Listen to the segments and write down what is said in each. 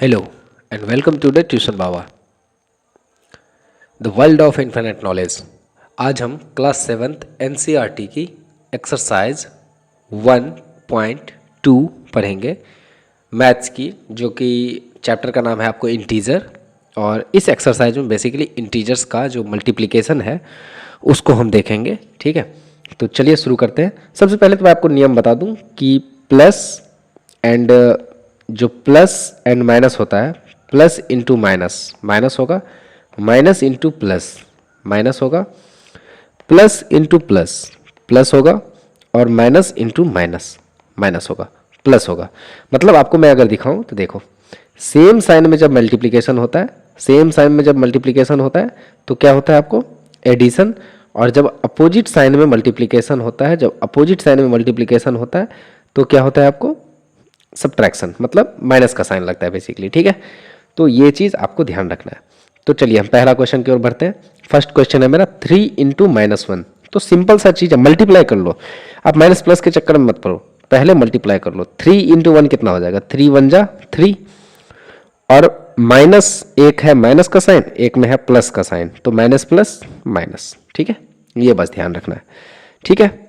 Hello and welcome to the Tuition Baba, the world of infinite knowledge। आज हम class 7th NCERT की exercise 1.2 पढ़ेंगे maths की, जो कि चैप्टर का नाम है आपको इंटीजर। और इस एक्सरसाइज में बेसिकली इंटीजर्स का जो मल्टीप्लिकेशन है उसको हम देखेंगे। ठीक है, तो चलिए शुरू करते हैं। सबसे पहले तो मैं आपको नियम बता दूं कि प्लस एंड जो प्लस एंड माइनस होता है, प्लस इंटू माइनस माइनस होगा, माइनस इंटू प्लस माइनस होगा, प्लस इंटू प्लस प्लस होगा, और माइनस इंटू माइनस माइनस होगा, प्लस होगा। मतलब आपको मैं अगर दिखाऊं तो देखो, सेम साइन में जब मल्टीप्लिकेशन होता है, सेम साइन में जब मल्टीप्लिकेशन होता है तो क्या होता है आपको एडिशन, और जब अपोजिट साइन में मल्टीप्लिकेशन होता है, जब अपोजिट साइन में मल्टीप्लिकेशन होता है तो क्या होता है आपको सब्ट्रैक्शन, मतलब माइनस का साइन लगता है बेसिकली। ठीक है, तो ये चीज़ आपको ध्यान रखना है। तो चलिए हम पहला क्वेश्चन की ओर बढ़ते हैं। फर्स्ट क्वेश्चन है मेरा 3 इंटू -1। तो सिंपल सा चीज़ है, मल्टीप्लाई कर लो। आप माइनस प्लस के चक्कर में मत पड़ो, पहले मल्टीप्लाई कर लो। 3 इंटू 1 कितना हो जाएगा, 3 1 जा 3, और माइनस एक है माइनस का साइन, एक में है प्लस का साइन, तो माइनस प्लस माइनस। ठीक है, ये बस ध्यान रखना है। ठीक है,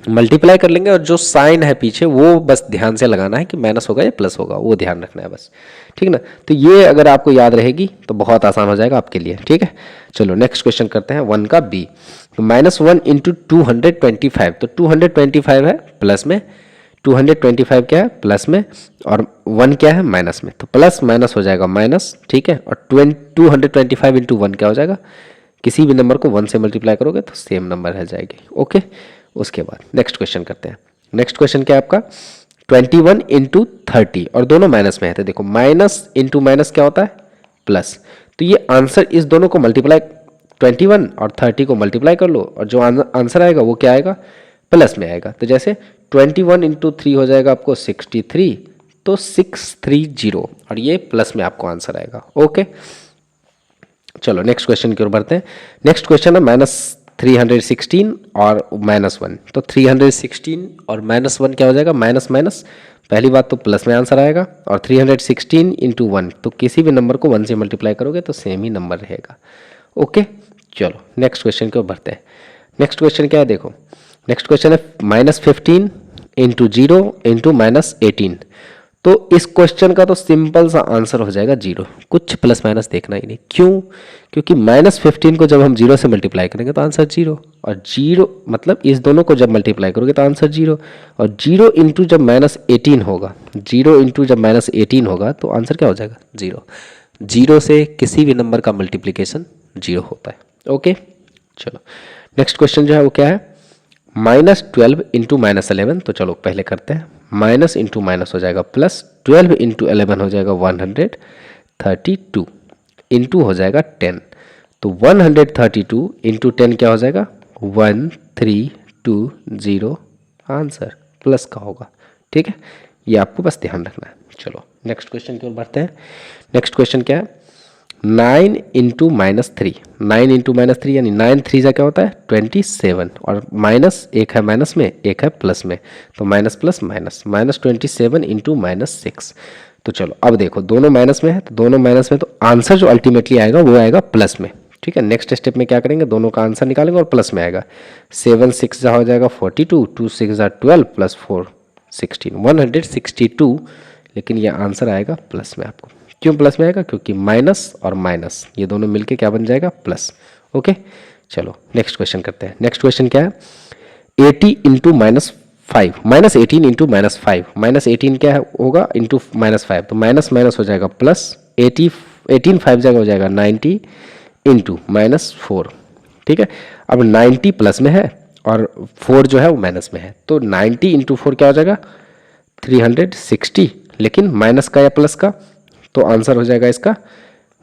मल्टीप्लाई कर लेंगे और जो साइन है पीछे वो बस ध्यान से लगाना है कि माइनस होगा या प्लस होगा, वो ध्यान रखना है बस। ठीक ना, तो ये अगर आपको याद रहेगी तो बहुत आसान हो जाएगा आपके लिए। ठीक है, चलो नेक्स्ट क्वेश्चन करते हैं 1 का बी। तो -1 इंटू 225, तो 225 है प्लस में, 225 क्या है प्लस में, और 1 क्या है माइनस में, तो प्लस माइनस हो जाएगा माइनस। ठीक है, और 225 इंटू 1 क्या हो जाएगा, किसी भी नंबर को 1 से मल्टीप्लाई करोगे तो सेम नंबर रह जाएगी। ओके, उसके बाद नेक्स्ट क्वेश्चन करते हैं। नेक्स्ट क्वेश्चन क्या है आपका 21 इंटू 30, और दोनों माइनस में है। तो देखो माइनस इंटू माइनस क्या होता है प्लस, तो ये आंसर इस दोनों को मल्टीप्लाई 21 और 30 को मल्टीप्लाई कर लो, और जो आंसर आएगा वो क्या आएगा प्लस में आएगा। तो जैसे 21 इंटू 3 हो जाएगा आपको 63, तो 630, और ये प्लस में आपको आंसर आएगा। ओके, चलो नेक्स्ट क्वेश्चन की ओर बढ़ते हैं। नेक्स्ट क्वेश्चन है -316 और -1। तो 316 और -1 क्या हो जाएगा, माइनस माइनस, पहली बात तो प्लस में आंसर आएगा, और 316 इंटू 1, तो किसी भी नंबर को 1 से मल्टीप्लाई करोगे तो सेम ही नंबर रहेगा। ओके, चलो नेक्स्ट क्वेश्चन की ओर बढ़ते हैं। नेक्स्ट क्वेश्चन क्या है देखो, नेक्स्ट क्वेश्चन है -15 इंटू 0 इंटू -18। तो इस क्वेश्चन का तो सिंपल सा आंसर हो जाएगा 0, कुछ प्लस माइनस देखना ही नहीं। क्यों, क्योंकि -15 को जब हम 0 से मल्टीप्लाई करेंगे तो आंसर 0, और 0 मतलब इस दोनों को जब मल्टीप्लाई करोगे तो आंसर 0, और 0 इंटू जब -18 होगा, 0 इंटू जब -18 होगा तो आंसर क्या हो जाएगा 0। 0 से किसी भी नंबर का मल्टीप्लिकेशन 0 होता है। ओके, चलो नेक्स्ट क्वेश्चन जो है वो क्या है -12 इंटू -11। तो चलो पहले करते हैं, माइनस इंटू माइनस हो जाएगा प्लस, 12 इंटू 11 हो जाएगा 132, इंटू हो जाएगा 10, तो 132 इंटू 10 क्या हो जाएगा 1320, आंसर प्लस का होगा। ठीक है, ये आपको बस ध्यान रखना है। चलो नेक्स्ट क्वेश्चन की ओर बढ़ते हैं। नेक्स्ट क्वेश्चन क्या है 9 इंटू -3, 9 इंटू -3 यानी 9 3 क्या होता है 27, और माइनस एक है माइनस में, एक है प्लस में, तो माइनस प्लस माइनस, -27 इंटू -6। तो चलो अब देखो दोनों माइनस में है, तो दोनों माइनस में, तो आंसर जो अल्टीमेटली आएगा वो आएगा प्लस में। ठीक है, नेक्स्ट स्टेप में क्या करेंगे, दोनों का आंसर निकालेंगे और प्लस में आएगा। 7 6 हो जाएगा 42, 2 6 12 प्लस 4 16, 162, लेकिन ये आंसर आएगा प्लस में आपको। क्यों प्लस में आएगा, क्योंकि माइनस और माइनस ये दोनों मिलके क्या बन जाएगा प्लस। ओके, चलो नेक्स्ट क्वेश्चन करते हैं। नेक्स्ट क्वेश्चन क्या है 80 इंटू -5, -18 इंटू -5, -18 क्या है होगा इंटू -5, तो माइनस माइनस हो जाएगा प्लस, 18 5 जगह हो जाएगा 90 इंटू -4। ठीक है, अब 90 प्लस में है और 4 जो है वो माइनस में है, तो 90 इंटू 4 क्या हो जाएगा 360, लेकिन माइनस का या प्लस का, तो आंसर हो जाएगा इसका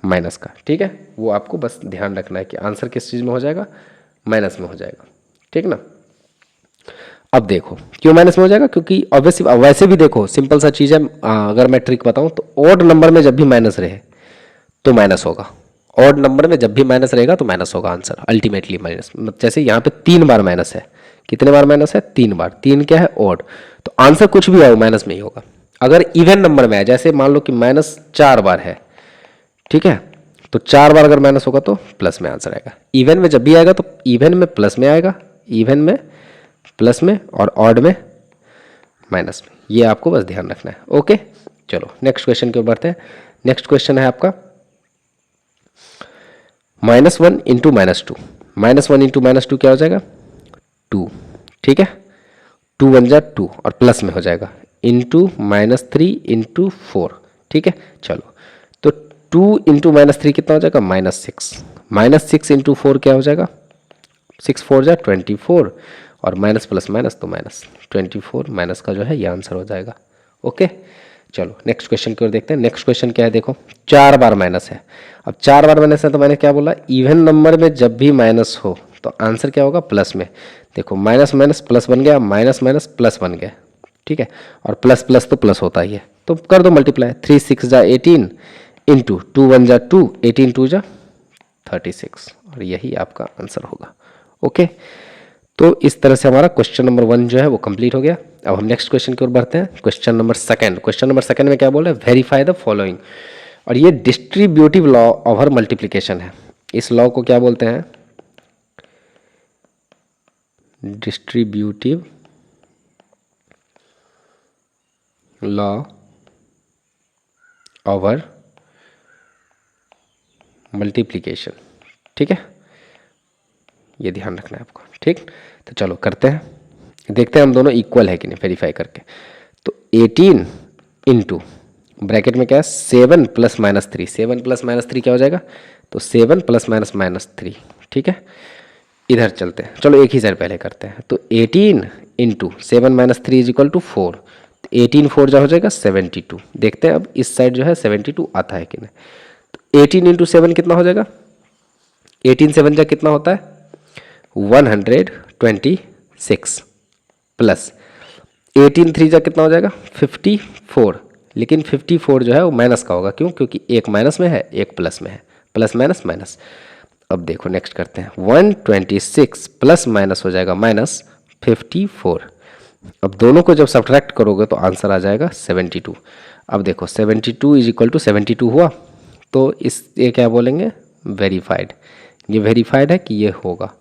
माइनस का। ठीक है, वो आपको बस ध्यान रखना है कि आंसर किस चीज़ में हो जाएगा, माइनस में हो जाएगा। ठीक ना, अब देखो क्यों माइनस में हो जाएगा, क्योंकि ऑब्वियसली वैसे भी देखो सिंपल सा चीज़ है, अगर मैं ट्रिक बताऊं तो ऑड नंबर में जब भी माइनस रहे तो माइनस होगा, ऑड नंबर में जब भी माइनस रहेगा तो माइनस होगा आंसर अल्टीमेटली माइनस। जैसे यहाँ पे 3 बार माइनस है, कितने बार माइनस है 3 बार, 3 क्या है ऑड, तो आंसर कुछ भी आओ माइनस में ही होगा। अगर इवन नंबर में है, जैसे मान लो कि -4 बार है, ठीक है, तो 4 बार अगर माइनस होगा तो प्लस में आंसर आएगा। इवन में जब भी आएगा तो इवन में प्लस में आएगा, इवन में प्लस में, और ऑड में माइनस में। ये आपको बस ध्यान रखना है। ओके, चलो नेक्स्ट क्वेश्चन की ओर बढ़ते हैं। नेक्स्ट क्वेश्चन है आपका -1 इंटू -2। -1 इंटू -2 क्या हो जाएगा? 2, ठीक है, 2 1 जा 2 और प्लस में हो जाएगा, इंटू -3 इंटू 4, ठीक है। चलो तो 2 इंटू -3 कितना हो जाएगा? -6। -6 इंटू 4 क्या हो जाएगा? 6 4 जा 24, और माइनस प्लस माइनस तो माइनस 24 माइनस का जो है ये आंसर हो जाएगा। ओके, चलो नेक्स्ट क्वेश्चन की ओर देखते हैं। नेक्स्ट क्वेश्चन क्या है? देखो 4 बार माइनस है। अब 4 बार माइनस है तो मैंने क्या बोला? इवन नंबर में जब भी माइनस हो तो आंसर क्या होगा? प्लस में। देखो माइनस माइनस प्लस बन गया, माइनस माइनस प्लस बन गया, ठीक है, और प्लस प्लस तो प्लस होता ही है, तो कर दो मल्टीप्लाई। 3 6 जा 18 इंटू 2 1 जा 2, 18 2 जा 36, और यही आपका आंसर होगा। ओके, तो इस तरह से हमारा क्वेश्चन नंबर 1 जो है वो कंप्लीट हो गया। अब हम नेक्स्ट क्वेश्चन की ओर बढ़ते हैं। Question number 2। क्वेश्चन नंबर 2 में क्या बोल रहे हैं? वेरीफाई द फॉलोइंग, और ये डिस्ट्रीब्यूटिव लॉ ओवर मल्टीप्लिकेशन है। इस लॉ को क्या बोलते हैं? डिस्ट्रीब्यूटिव लॉ ओवर मल्टीप्लिकेशन, ठीक है, ये ध्यान रखना है आपको, ठीक। तो चलो करते हैं, देखते हैं हम दोनों इक्वल है कि नहीं वेरीफाई करके। तो 18 इंटू ब्रैकेट में क्या है? 7 प्लस माइनस 3, 7 प्लस माइनस 3 क्या हो जाएगा? तो 7 प्लस माइनस माइनस 3, ठीक है। इधर चलते हैं, चलो एक ही साइड पहले करते हैं। तो 18 into 7 minus 3 is equal to 4, 18 4 जा हो जाएगा 72। देखते हैं अब इस साइड जो है 72 आता है कि नहीं। तो 18 इंटू 7 कितना हो जाएगा? 18 7 जा कितना होता है? 126 प्लस 18 3 जा कितना हो जाएगा? 54। लेकिन 54 जो है वो माइनस का होगा, क्यों? क्योंकि एक माइनस में है एक प्लस में है, प्लस माइनस माइनस। अब देखो नेक्स्ट करते हैं, 126 प्लस माइनस हो जाएगा -54। अब दोनों को जब सब्ट्रैक्ट करोगे तो आंसर आ जाएगा 72। अब देखो 72 इज इक्वल टू 72 हुआ, तो इस ये क्या बोलेंगे? वेरीफाइड। ये वेरीफाइड है कि ये होगा।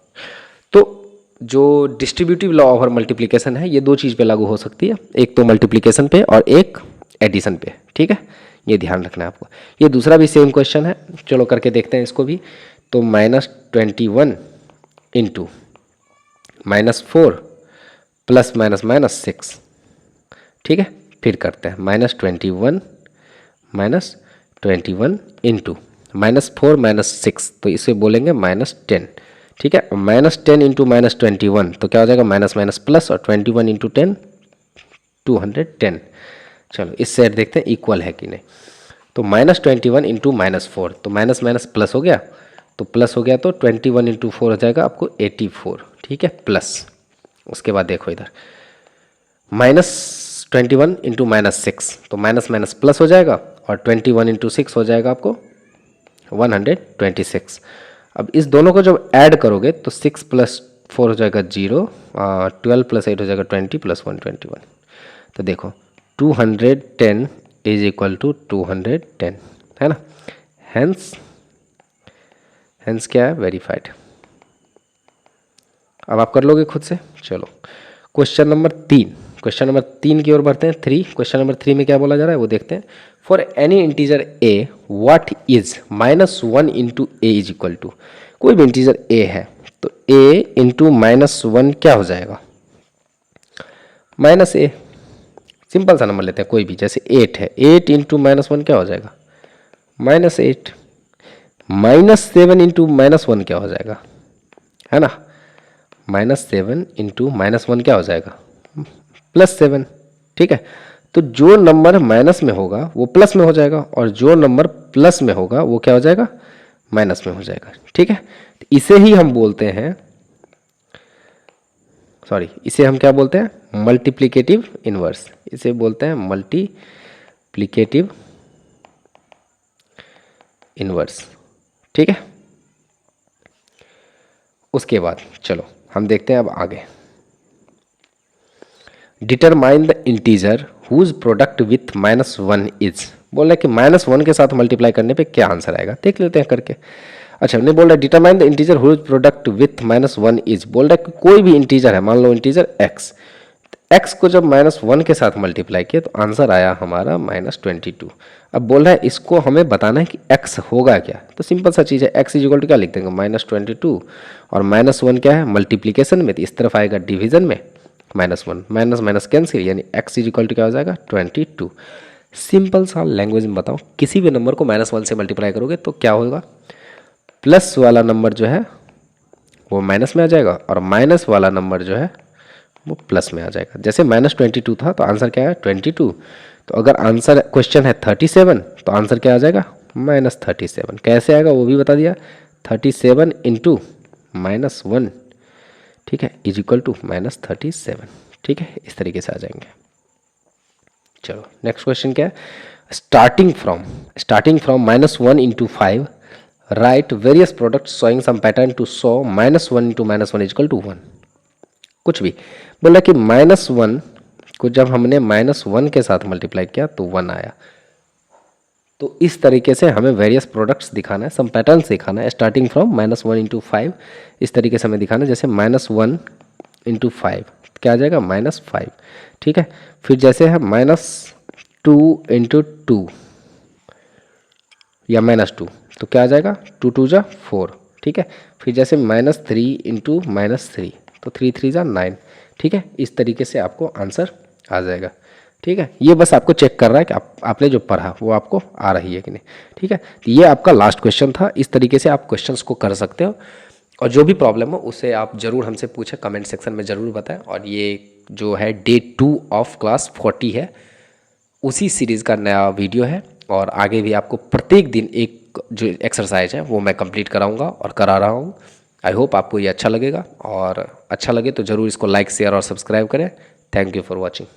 तो जो डिस्ट्रीब्यूटिव लॉ ओवर मल्टीप्लिकेशन है ये दो चीज़ पे लागू हो सकती है, एक तो मल्टीप्लिकेशन पे और एक एडिशन पे, ठीक है, ये ध्यान रखना है आपको। ये दूसरा भी सेम क्वेश्चन है, चलो करके देखते हैं इसको भी। तो -21 इंटू -4 प्लस माइनस माइनस 6, ठीक है, फिर करते हैं -21 इंटू -4 -6, तो इसे बोलेंगे -10, ठीक है। -10 इंटू -21 तो क्या हो जाएगा? माइनस माइनस प्लस, और 21 इंटू 10 210। चलो इस साइड देखते हैं इक्वल है कि नहीं। तो -21 इंटू -4, तो माइनस माइनस प्लस हो गया, तो प्लस हो गया, तो 21 इंटू 4 हो जाएगा आपको 84, ठीक है, प्लस। उसके बाद देखो इधर -21 इंटू -6, तो माइनस माइनस प्लस हो जाएगा, और 21 इंटू 6 हो जाएगा आपको 126। अब इस दोनों को जब ऐड करोगे तो 6 प्लस 4 हो जाएगा 0, 12 प्लस 8 हो जाएगा 20 प्लस 121। तो देखो 210 इज इक्वल टू 210, है ना। हेंस क्या है? वेरीफाइड। अब आप कर लोगे खुद से। चलो क्वेश्चन नंबर 3 की ओर बढ़ते हैं। क्वेश्चन नंबर 3 में क्या बोला जा रहा है वो देखते हैं। For any integer a what is -1 into a is equal to, कोई भी इंटीजर a है तो a इंटू -1 क्या हो जाएगा? -a। सिंपल सा नंबर लेते हैं कोई भी, जैसे 8 है, 8 इंटू -1 क्या हो जाएगा? -8। -7 इंटू -1 क्या हो जाएगा? है ना, -7 इंटू -1 क्या हो जाएगा? +7, ठीक है। तो जो नंबर माइनस में होगा वो प्लस में हो जाएगा, और जो नंबर प्लस में होगा वो क्या हो जाएगा? माइनस में हो जाएगा, ठीक है। तो इसे ही हम बोलते हैं, इसे हम क्या बोलते हैं? Multiplicative inverse. इसे बोलते हैं मल्टीप्लिकेटिव इनवर्स, ठीक है। उसके बाद चलो हम देखते हैं अब आगे। Determine the integer whose product with -1 is, बोल रहा है कि -1 के साथ मल्टीप्लाई करने पे क्या आंसर आएगा, देख लेते हैं करके। अच्छा नहीं बोल रहा है determine the integer whose product with -1 is, बोल रहा है कि कोई भी इंटीजर है, मान लो इंटीजर x, x को जब -1 के साथ मल्टीप्लाई किया तो आंसर आया हमारा -22। अब बोल रहा है इसको हमें बताना है कि x होगा क्या, तो सिंपल सा चीज़ है, x इज इक्वल टू क्या लिख देंगे -22 और -1 क्या है मल्टीप्लीकेशन में, तो इस तरफ आएगा डिवीजन में -1 माइनस माइनस कैंसिल, यानी x इज इक्वल टू क्या हो जाएगा 22। सिंपल सा लैंग्वेज में बताऊँ, किसी भी नंबर को -1 से मल्टीप्लाई करोगे तो क्या होगा, प्लस वाला नंबर जो है वो माइनस में आ जाएगा और माइनस वाला नंबर जो है वो प्लस में आ जाएगा। जैसे -22 था तो आंसर क्या है 22, तो अगर आंसर क्वेश्चन है 37 तो आंसर क्या आ जाएगा -37। कैसे आएगा वो भी बता दिया, 37 इंटू -1, ठीक है, इज इक्वल टू -37, ठीक है, इस तरीके से आ जाएंगे। चलो नेक्स्ट क्वेश्चन क्या है, starting from -1 into 5 right various products showing some pattern to show -1 into -1 is equal to 1। कुछ भी बोला कि -1 को जब हमने -1 के साथ मल्टीप्लाई किया तो 1 आया। तो इस तरीके से हमें वेरियस प्रोडक्ट्स दिखाना है, सम पैटर्न्स दिखाना है, स्टार्टिंग फ्रॉम -1 इंटू 5 इस तरीके से हमें दिखाना है। जैसे -1 इंटू 5 क्या आ जाएगा -5, ठीक है। फिर जैसे है -2 इंटू 2 या -2 तो क्या आ जाएगा 2 2 जा 4, ठीक है। फिर जैसे -3 इंटू -3 तो 3 3 जा 9, ठीक है। इस तरीके से आपको आंसर आ जाएगा, ठीक है। ये बस आपको चेक कर रहा है कि आपने जो पढ़ा वो आपको आ रही है कि नहीं, ठीक है। तो ये आपका लास्ट क्वेश्चन था। इस तरीके से आप क्वेश्चंस को कर सकते हो और जो भी प्रॉब्लम हो उसे आप ज़रूर हमसे पूछें, कमेंट सेक्शन में ज़रूर बताएं। और ये जो है डे 2 ऑफ क्लास 40 है, उसी सीरीज़ का नया वीडियो है और आगे भी आपको प्रत्येक दिन एक जो एक्सरसाइज है वो मैं कंप्लीट कराऊंगा और करा रहा हूँ। आई होप आपको ये अच्छा लगेगा और अच्छा लगे तो ज़रूर इसको लाइक शेयर और सब्सक्राइब करें। Thank you for watching.